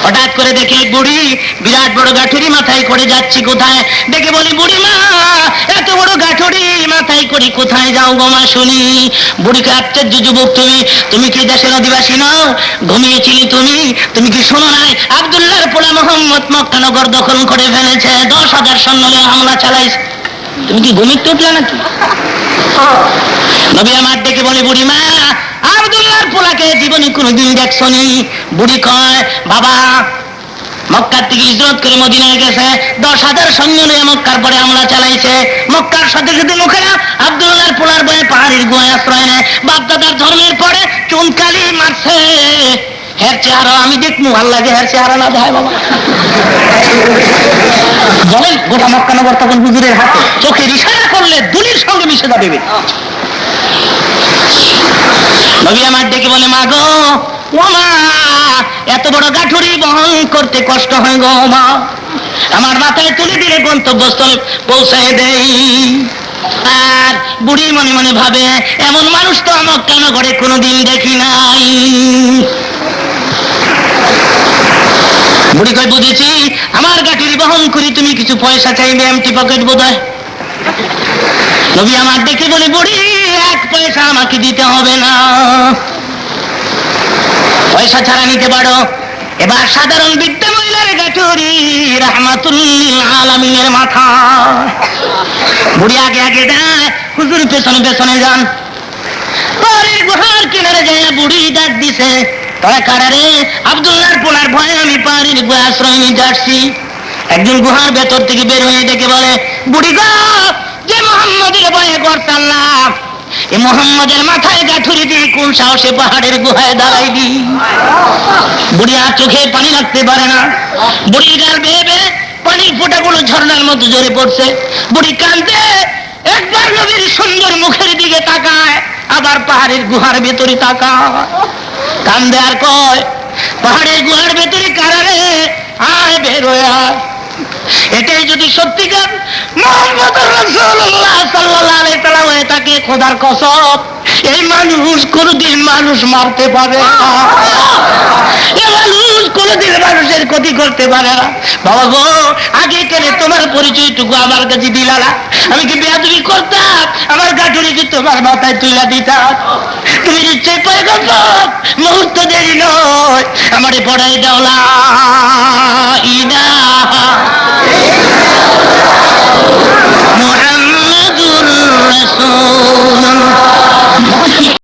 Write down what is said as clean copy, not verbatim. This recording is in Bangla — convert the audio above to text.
হঠাৎ করে দেখে বুড়ি বিরাট বড় গাঠুরি মাথায় করে যাচ্ছি কোথায়, দেখে বলি বুড়ি মা এত বড় গাঠুরি মাথায় করে কোথায় যাও গো মা শুনি। বুড়িকে আশ্চর্য, যুবক তুমি কি দেশের অধিবাসী নও? ঘুমিয়েছিলি তুমি কি শোনো নাই আব্দুল্লাহর পোলা মোহাম্মদ মক্কানগর দখল করে ফেলেছে, 10,000 সৈন্য নিয়ে হামলা চালাইছে, তুমি কি ঘুমিয়ে উঠলে নাকি? নবী আমার ডেকে বলে বুড়ি মা আব্দুল্লাহর পোলাকে জীবনে কোনোদিন দেখছনি? বুড়ি কয় বাবা মক্কার থেকে হিজরত করে মদিনায় গেছে, 10,000 সৈন্য নিয়ে মক্কার পরে হামলা চালাইছে। মক্কার সাথে সাথে লোকেরা আব্দুল্লাহর পোলার বয়ে পাহাড়ের গুহায় আশ্রয় নেয়, বাপদাদার ধর্মের পরে চুনকালি মারছে। হের চেহারা আমি দেখবো, ভাল লাগে হের চেহারা না দেয় বাবা। বলেন গোটা মক্কানগর তখন হুজুরের হাতে, চোখের ইশারা করলে দুলির সঙ্গে মিশে যাবে। নবী আমার ডেকে বলে মা গো ও মা এত বড় গাঠুরি বহন করতে কষ্ট হয় গো মা, আমার মাথায় তুলে দিলে গন্তব্যস্থলে পৌঁছে দেই। আর বুড়ি মনে মনে ভাবে এমন মানুষ তো আমার কেন ঘরে কোনোদিন দেখি নাই। বুড়ি কই বুঝেছি আমার গাঠুরি বহন করি তুমি কিছু পয়সা চাইবে, এমটি পকেট বোধ হয়। নবী আমার ডেকে বলে বুড়ি 1 পয়সা আমাকে দিতে হবে না, পয়সা ছাড়া নিতে পারো। এবার সাধারণ বিদ্যা মহিলার গাঠুরি রাহমাতুল লিল আলামিনের মাথা। বুড়ি আগে আগে যায়, হুজুর পেছনে পেছনে যান। পাহাড়ের গুহার কিনারে যায় বুড়ি ডাক দিছে তোরা কারা রে? আব্দুল্লাহর পোলার ভয়ে আমি পাহাড়ের গুহা আশ্রয় নিতে আসছি। একজন গুহার ভেতর থেকে বের হয়ে ডেকে বলে বুড়ি গো যে মোহাম্মদের ভয়ে ঘর চাললাম, এই মোহাম্মদের মাথায় গাঠুরি দিয়ে কোন সাহসে পাহাড়ের গুহায় দাঁড়াইবি? বুড়ি আর চোখে পানি রাখতে পারে না, বুড়ির গাল বেয়ে বেয়ে পানির ফোঁটাগুলো ঝর্ণার মতো ঝরে পড়ছে। বুড়ি কাঁদে, একবার নবীর সুন্দর মুখের দিকে তাকায়, আবার পাহাড়ের গুহার ভেতরে তাকায়, কান্দে আর কয় পাহাড়ের গুহার ভেতরে কারা রে? আয় বের হয়ে আয়। এটাই যদি সত্যিকার মুহাম্মদুর রাসূলুল্লাহ সাল্লাল্লাহু আলাইহি সাল্লাম হয়ে থাকে, খোদার কসম এই মানুষ কোনদিন মানুষ মারতে পারে না, এই মানুষ কোনদিন মানুষের ক্ষতি করতে পারে না। বাবা গো আগে কেনে তোমার পরিচয়টুকু আমার কাছে দিলালা, আমি কি বেয়াদবি করতাম? আমার গাঠুরি কি তোমার মাথায় তুলে দিতাম? তুমি নিশ্চয় পয়গম্বর, মুহূর্ত দেরি নয় আমারে পড়াই দাও লা ইলাহা মুহাম্মাদুর রাসূলুল্লাহ।